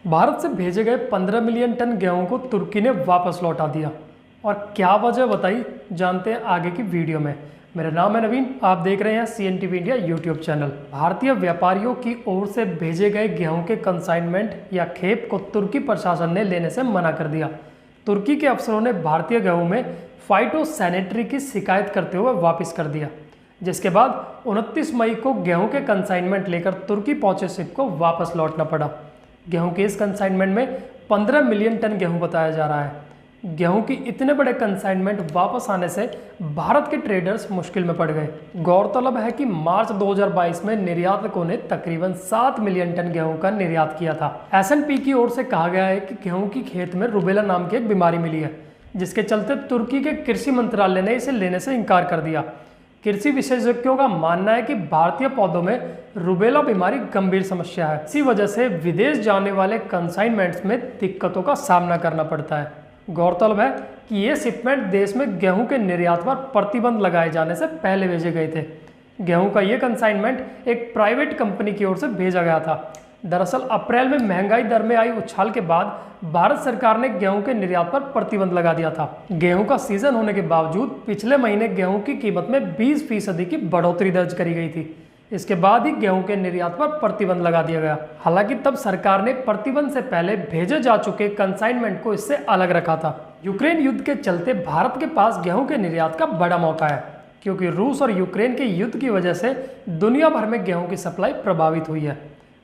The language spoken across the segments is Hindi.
भारत से भेजे गए 15 मिलियन टन गेहूं को तुर्की ने वापस लौटा दिया। और क्या वजह बताई, जानते हैं आगे की वीडियो में। मेरा नाम है नवीन, आप देख रहे हैं CNTV इंडिया यूट्यूब चैनल। भारतीय व्यापारियों की ओर से भेजे गए गेहूं के कंसाइनमेंट या खेप को तुर्की प्रशासन ने लेने से मना कर दिया। तुर्की के अफसरों ने भारतीय गेहूं में फाइटोसैनिटरी की शिकायत करते हुए वापस कर दिया, जिसके बाद 29 मई को गेहूं के कंसाइनमेंट लेकर तुर्की पहुंचे शिप को वापस लौटना पड़ा। गेहूं के इस कंसाइनमेंट में 15 मिलियन टन गेहूं बताया जा रहा है। गेहूं की इतने बड़े कंसाइनमेंट वापस आने से भारत के ट्रेडर्स मुश्किल में पड़ गए। गौरतलब है कि मार्च 2022 में निर्यातकों ने तकरीबन 7 मिलियन टन गेहूं का निर्यात किया था। S&P की ओर से कहा गया है कि गेहूं की खेत में रुबेला नाम की एक बीमारी मिली है, जिसके चलते तुर्की के कृषि मंत्रालय ने इसे लेने से इनकार कर दिया। कृषि विशेषज्ञों का मानना है कि भारतीय पौधों में रुबेला बीमारी गंभीर समस्या है। इसी वजह से विदेश जाने वाले कंसाइनमेंट्स में दिक्कतों का सामना करना पड़ता है। गौरतलब है कि ये शिपमेंट देश में गेहूं के निर्यात पर प्रतिबंध लगाए जाने से पहले भेजे गए थे। गेहूं का ये कंसाइनमेंट एक प्राइवेट कंपनी की ओर से भेजा गया था। दरअसल अप्रैल में महंगाई दर में आई उछाल के बाद भारत सरकार ने गेहूं के निर्यात पर प्रतिबंध लगा दिया था। गेहूं का सीजन होने के बावजूद पिछले महीने गेहूं की कीमत में 20% की बढ़ोतरी दर्ज करी गई थी। इसके बाद ही गेहूं के निर्यात पर प्रतिबंध लगा दिया गया। हालांकि तब सरकार ने प्रतिबंध से पहले भेजे जा चुके कंसाइनमेंट को इससे अलग रखा था। यूक्रेन युद्ध के चलते भारत के पास गेहूं के निर्यात का बड़ा मौका है, क्योंकि रूस और यूक्रेन के युद्ध की वजह से दुनिया भर में गेहूं की सप्लाई प्रभावित हुई है।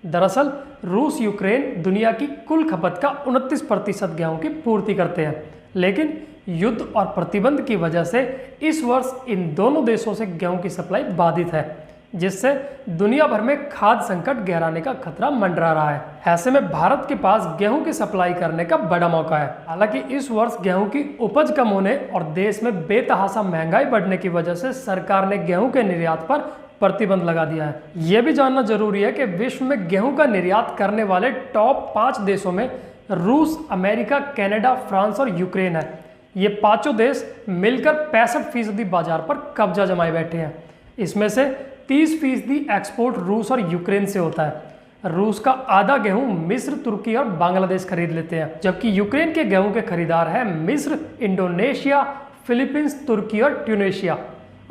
दरअसल रूस यूक्रेन दुनिया की कुल खपत का 29% गेहूं की पूर्ति करते हैं, लेकिन युद्ध और प्रतिबंध की वजह से इस वर्ष इन दोनों देशों से गेहूं की सप्लाई बाधित है, जिससे दुनिया भर में खाद्य संकट गहराने का खतरा मंडरा रहा है। ऐसे में भारत के पास गेहूं की सप्लाई करने का बड़ा मौका है। हालांकि इस वर्ष गेहूं की उपज कम होने और देश में बेतहाशा महंगाई बढ़ने की वजह से सरकार ने गेहूं के निर्यात पर प्रतिबंध लगा दिया है। यह भी जानना जरूरी है कि विश्व में गेहूं का निर्यात करने वाले टॉप 5 देशों में रूस, अमेरिका, कनाडा, फ्रांस और यूक्रेन है। ये पांचों देश मिलकर 65% बाजार पर कब्जा जमाए बैठे हैं। इसमें से 30% एक्सपोर्ट रूस और यूक्रेन से होता है। रूस का आधा गेहूं मिस्र, तुर्की और बांग्लादेश खरीद लेते हैं, जबकि यूक्रेन के गेहूं के खरीदार हैं मिस्र, इंडोनेशिया, फिलीपींस, तुर्की और ट्यूनेशिया।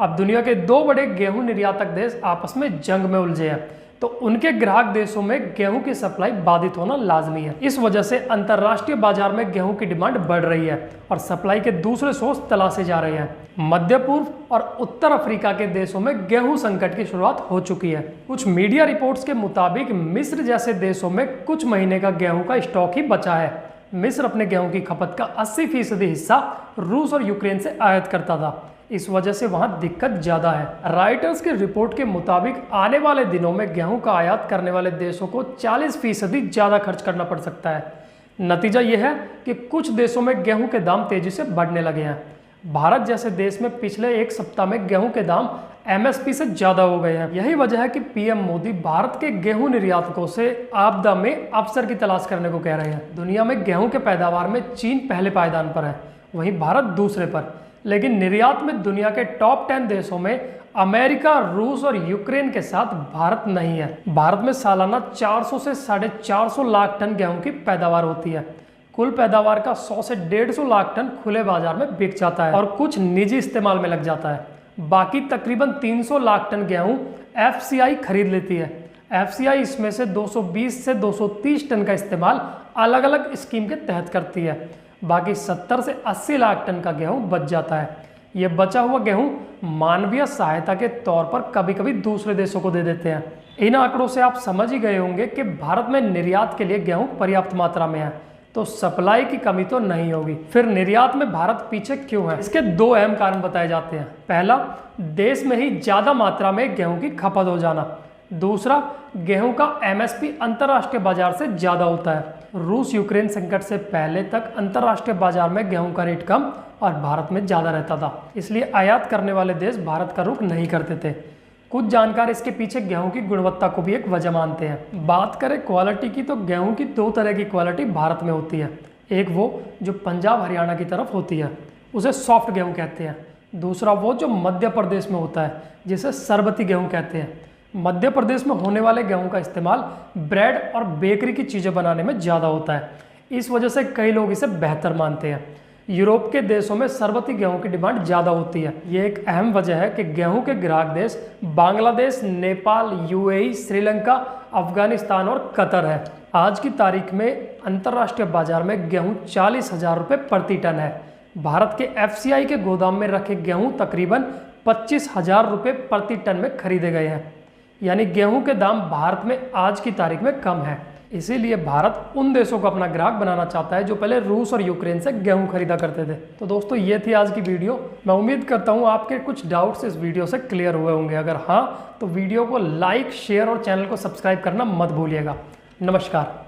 अब दुनिया के 2 बड़े गेहूं निर्यातक देश आपस में जंग में उलझे हैं, तो उनके ग्राहक देशों में गेहूं की सप्लाई बाधित होना लाजमी है। इस वजह से अंतर्राष्ट्रीय बाजार में गेहूं की डिमांड बढ़ रही है और सप्लाई के दूसरे सोर्स तलाशे जा रहे हैं। मध्य पूर्व और उत्तर अफ्रीका के देशों में गेहूं संकट की शुरुआत हो चुकी है। कुछ मीडिया रिपोर्ट्स के मुताबिक मिस्र जैसे देशों में कुछ महीने का गेहूं का स्टॉक ही बचा है। मिस्र अपने गेहूं की खपत का 80% हिस्सा रूस और यूक्रेन से आयात करता था। इस वजह से वहां दिक्कत ज्यादा है। राइटर्स की रिपोर्ट के मुताबिक आने वाले दिनों में गेहूं का आयात करने वाले देशों को 40% ज्यादा खर्च करना पड़ सकता है। नतीजा यह है कि कुछ देशों में गेहूं के दाम तेजी से बढ़ने लगे हैं। भारत जैसे देश में पिछले एक सप्ताह में गेहूं के दाम MSP से ज्यादा हो गए हैं। यही वजह है कि PM मोदी भारत के गेहूं निर्यातकों से आपदा में अवसर की तलाश करने को कह रहे हैं। दुनिया में गेहूं के पैदावार में चीन पहले पायदान पर है, वहीं भारत दूसरे पर, लेकिन निर्यात में दुनिया के टॉप 10 देशों में अमेरिका, रूस और यूक्रेन के साथ भारत नहीं है। भारत में सालाना 400 से 450 लाख टन गेहूं की पैदावार होती है। कुल पैदावार का 100 से 150 लाख टन खुले बाजार में बिक जाता है और कुछ निजी इस्तेमाल में लग जाता है। बाकी तकरीबन 300 लाख टन गेहूं FCI खरीद लेती है। FCI इसमें से 220 से 230 टन का इस्तेमाल अलग अलग स्कीम के तहत करती है। बाकी 70 से 80 लाख टन का गेहूं बच जाता है। यह बचा हुआ गेहूं मानवीय सहायता के तौर पर कभी कभी दूसरे देशों को दे देते हैं। इन आंकड़ों से आप समझ ही गए होंगे कि भारत में निर्यात के लिए गेहूं पर्याप्त मात्रा में है, तो सप्लाई की कमी तो नहीं होगी। फिर निर्यात में भारत पीछे क्यों है? इसके 2 अहम कारण बताए जाते हैं। पहला, देश में ही ज्यादा मात्रा में गेहूं की खपत हो जाना। दूसरा, गेहूं का MSP अंतर्राष्ट्रीय बाजार से ज्यादा होता है। रूस यूक्रेन संकट से पहले तक अंतर्राष्ट्रीय बाजार में गेहूं का रेट कम और भारत में ज्यादा रहता था, इसलिए आयात करने वाले देश भारत का रुख नहीं करते थे। कुछ जानकार इसके पीछे गेहूं की गुणवत्ता को भी एक वजह मानते हैं। बात करें क्वालिटी की, तो गेहूं की 2 तरह की क्वालिटी भारत में होती है। एक वो जो पंजाब हरियाणा की तरफ होती है, उसे सॉफ्ट गेहूं कहते हैं। दूसरा वो जो मध्य प्रदेश में होता है, जिसे सरबती गेहूं कहते हैं। मध्य प्रदेश में होने वाले गेहूं का इस्तेमाल ब्रेड और बेकरी की चीज़ें बनाने में ज़्यादा होता है। इस वजह से कई लोग इसे बेहतर मानते हैं। यूरोप के देशों में सर्वति गेहूं की डिमांड ज़्यादा होती है। ये एक अहम वजह है कि गेहूं के ग्राहक देश बांग्लादेश, नेपाल, यूएई, श्रीलंका, अफगानिस्तान और कतर है। आज की तारीख में अंतर्राष्ट्रीय बाजार में गेहूं 40,000 रुपये प्रति टन है। भारत के एफसीआई के गोदाम में रखे गेहूं तकरीबन 25,000 रुपये प्रति टन में खरीदे गए हैं। यानी गेहूं के दाम भारत में आज की तारीख में कम है। इसीलिए भारत उन देशों को अपना ग्राहक बनाना चाहता है जो पहले रूस और यूक्रेन से गेहूं खरीदा करते थे। तो दोस्तों, ये थी आज की वीडियो। मैं उम्मीद करता हूँ आपके कुछ डाउट्स इस वीडियो से क्लियर हुए होंगे। अगर हाँ, तो वीडियो को लाइक, शेयर और चैनल को सब्सक्राइब करना मत भूलिएगा। नमस्कार।